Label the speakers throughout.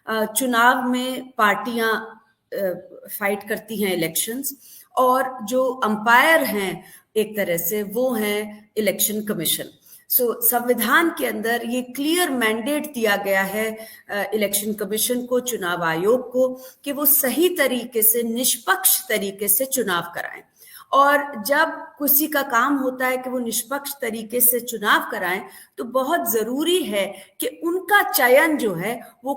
Speaker 1: चुनाव में पार्टियां फाइट करती हैं इलेक्शंस, और जो अंपायर हैं एक तरह से वो हैं इलेक्शन कमीशन। संविधान के अंदर ये क्लियर मैंडेट दिया गया है इलेक्शन कमीशन को, चुनाव आयोग को, कि वो सही तरीके से, निष्पक्ष तरीके से चुनाव कराएं। और जब किसी का काम होता है कि वो निष्पक्ष तरीके से चुनाव कराएं, तो बहुत जरूरी है कि उनका चयन जो है वो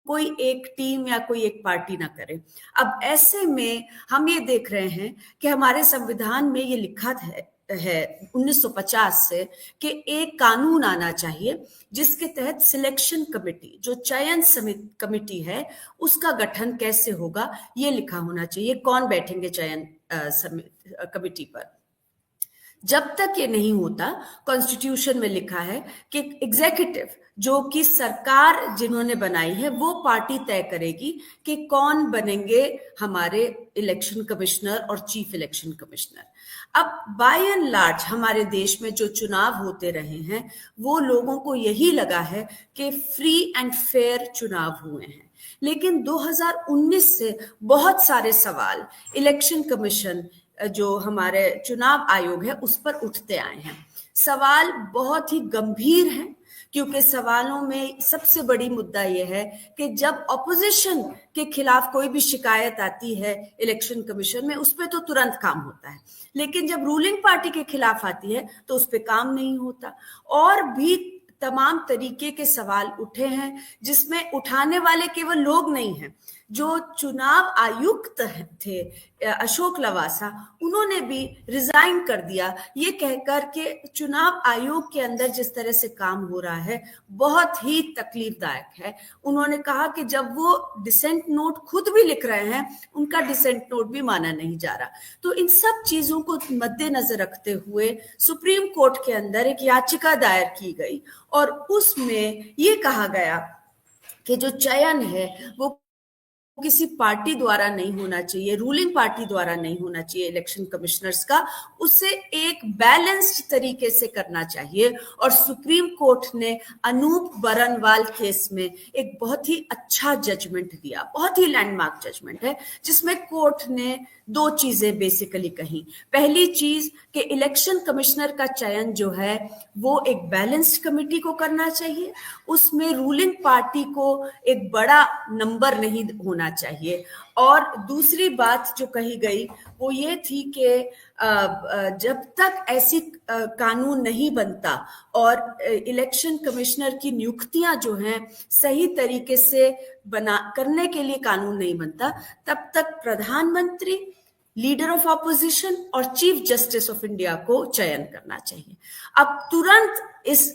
Speaker 1: कोई एक टीम या कोई एक पार्टी ना करे। अब ऐसे में हम ये देख रहे हैं कि हमारे संविधान में ये लिखा है 1950 से कि एक कानून आना चाहिए जिसके तहत सिलेक्शन कमेटी, जो चयन समिति कमेटी है, उसका गठन कैसे होगा ये लिखा होना चाहिए, कौन बैठेंगे चयन कमेटी पर। जब तक ये नहीं होता, कॉन्स्टिट्यूशन में लिखा है कि एग्जीक्यूटिव, जो कि सरकार जिन्होंने बनाई है, वो पार्टी तय करेगी कि कौन बनेंगे हमारे इलेक्शन कमिश्नर और चीफ इलेक्शन कमिश्नर। अब बाय एंड लार्ज हमारे देश में जो चुनाव होते रहे हैं, वो लोगों को यही लगा है कि फ्री एंड फेयर चुनाव हुए हैं। लेकिन 2019 से बहुत सारे सवाल इलेक्शन कमीशन, जो हमारे चुनाव आयोग है, उस पर उठते आए हैं। सवाल बहुत ही गंभीर हैं, क्योंकि सवालों में सबसे बड़ी मुद्दा यह है कि जब ऑपोजिशन के खिलाफ कोई भी शिकायत आती है इलेक्शन कमीशन में, उस पर तो तुरंत काम होता है, लेकिन जब रूलिंग पार्टी के खिलाफ आती है तो उस पर काम नहीं होता। और भी तमाम तरीके के सवाल उठे हैं, जिसमें उठाने वाले केवल लोग नहीं हैं। जो चुनाव आयुक्त थे अशोक लवासा, उन्होंने भी रिजाइन कर दिया, ये कहकर के चुनाव आयोग के अंदर जिस तरह से काम हो रहा है बहुत ही तकलीफदायक है। उन्होंने कहा कि जब वो डिसेंट नोट खुद भी लिख रहे हैं, उनका डिसेंट नोट भी माना नहीं जा रहा। तो इन सब चीजों को मद्देनजर रखते हुए सुप्रीम कोर्ट के अंदर एक याचिका दायर की गई, और उसमें ये कहा गया कि जो चयन है वो किसी पार्टी द्वारा नहीं होना चाहिए, रूलिंग पार्टी द्वारा नहीं होना चाहिए इलेक्शन कमिश्नर्स का, उसे एक बैलेंस्ड तरीके से करना चाहिए। और सुप्रीम कोर्ट ने अनूप बरनवाल केस में एक बहुत ही अच्छा जजमेंट दिया, बहुत ही लैंडमार्क जजमेंट है, जिसमें कोर्ट ने दो चीजें बेसिकली कही। पहली चीज कि इलेक्शन कमिश्नर का चयन जो है वो एक बैलेंस्ड कमेटी को करना चाहिए, उसमें रूलिंग पार्टी को एक बड़ा नंबर नहीं होना चाहिए। और दूसरी बात जो कही गई वो ये थी कि जब तक ऐसी कानून नहीं बनता और इलेक्शन कमिश्नर की नियुक्तियां जो हैं सही तरीके से करने के लिए कानून नहीं बनता, तब तक प्रधानमंत्री, लीडर ऑफ ऑपोजिशन और चीफ जस्टिस ऑफ इंडिया को चयन करना चाहिए। अब तुरंत इस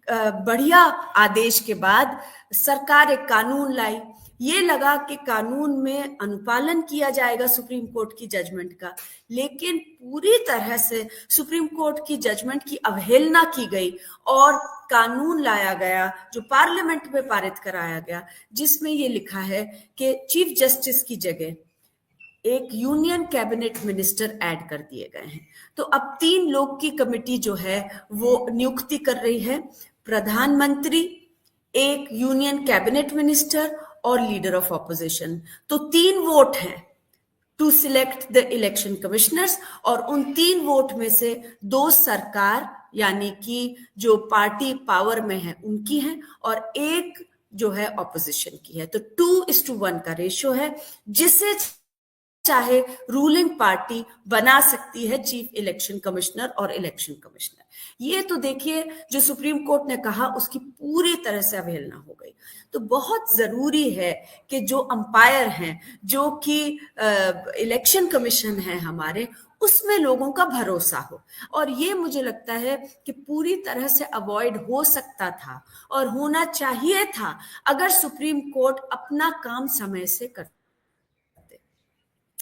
Speaker 1: बढ़िया आदेश के बाद सरकार एक कानून लाई। ये लगा कि कानून में अनुपालन किया जाएगा सुप्रीम कोर्ट की जजमेंट का, लेकिन पूरी तरह से सुप्रीम कोर्ट की जजमेंट की अवहेलना की गई और कानून लाया गया जो पार्लियामेंट में पारित कराया गया, जिसमें ये लिखा है कि चीफ जस्टिस की जगह एक यूनियन कैबिनेट मिनिस्टर ऐड कर दिए गए हैं। तो अब 3 लोग की कमेटी जो है वो नियुक्ति कर रही है, प्रधानमंत्री, एक यूनियन कैबिनेट मिनिस्टर और लीडर ऑफ ऑपोजिशन। तो 3 वोट हैं to select the election commissioners, और उन 3 वोट में से 2 सरकार यानी कि जो पार्टी पावर में है उनकी है, और एक जो है ऑपोजिशन की है। तो 2:1 का रेशियो है, जिसे चाहे रूलिंग पार्टी बना सकती है चीफ इलेक्शन कमिश्नर और इलेक्शन कमिश्नर। ये तो देखिए जो सुप्रीम कोर्ट ने कहा उसकी पूरी तरह से अवहेलना हो गई। तो बहुत जरूरी है कि जो अंपायर हैं, जो कि इलेक्शन कमीशन है हमारे, उसमें लोगों का भरोसा हो। और ये मुझे लगता है कि पूरी तरह से अवॉइड हो सकता था और होना चाहिए था अगर सुप्रीम कोर्ट अपना काम समय से करता।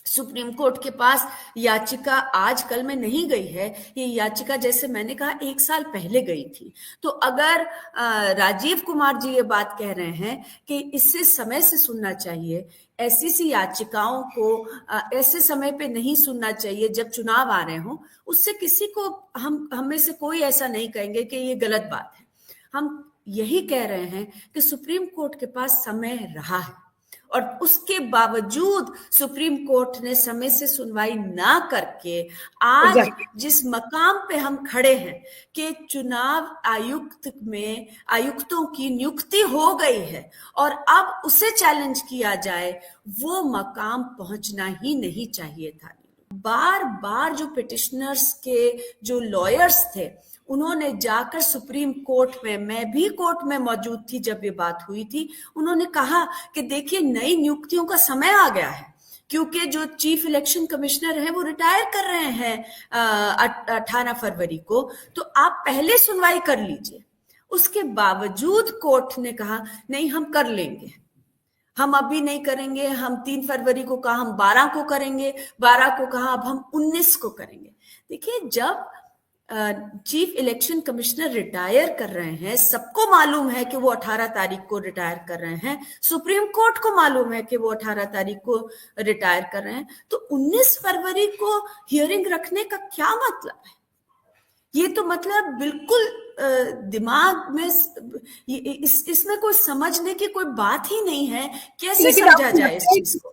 Speaker 1: सुप्रीम कोर्ट के पास याचिका आज कल में नहीं गई है, ये याचिका जैसे मैंने कहा 1 साल पहले गई थी। तो अगर राजीव कुमार जी ये बात कह रहे हैं कि इससे समय से सुनना चाहिए, ऐसी सी याचिकाओं को ऐसे समय पे नहीं सुनना चाहिए जब चुनाव आ रहे हों, उससे किसी को हम में से कोई ऐसा नहीं कहेंगे कि ये गलत बात है। हम यही कह रहे हैं कि सुप्रीम कोर्ट के पास समय रहा है और उसके बावजूद सुप्रीम कोर्ट ने समय से सुनवाई ना करके आज जिस मकाम पे हम खड़े हैं कि चुनाव आयुक्तों की नियुक्ति हो गई है और अब उसे चैलेंज किया जाए, वो मकाम पहुंचना ही नहीं चाहिए था। बार बार जो पिटिशनर्स के जो लॉयर्स थे उन्होंने जाकर सुप्रीम कोर्ट में, मैं भी कोर्ट में मौजूद थी जब ये बात हुई थी, उन्होंने कहा कि देखिए नई नियुक्तियों का समय आ गया है क्योंकि जो चीफ इलेक्शन कमिश्नर हैं वो रिटायर कर रहे हैं 18 फरवरी को, तो आप पहले सुनवाई कर लीजिए। उसके बावजूद कोर्ट ने कहा नहीं हम कर लेंगे, हम अभी नहीं करेंगे, हम 3 फरवरी को कहा हम 12 को करेंगे, 12 को कहा अब हम 19 को करेंगे। देखिए जब चीफ इलेक्शन कमिश्नर रिटायर कर रहे हैं, सबको मालूम है कि वो 18 तारीख को रिटायर कर रहे हैं, सुप्रीम कोर्ट को मालूम है कि वो 18 तारीख को रिटायर कर रहे हैं, तो 19 फरवरी को हियरिंग रखने का क्या मतलब है? ये तो मतलब बिल्कुल दिमाग में इसमें कोई समझने की कोई बात ही नहीं है। कैसे समझा जाए इस चीज को?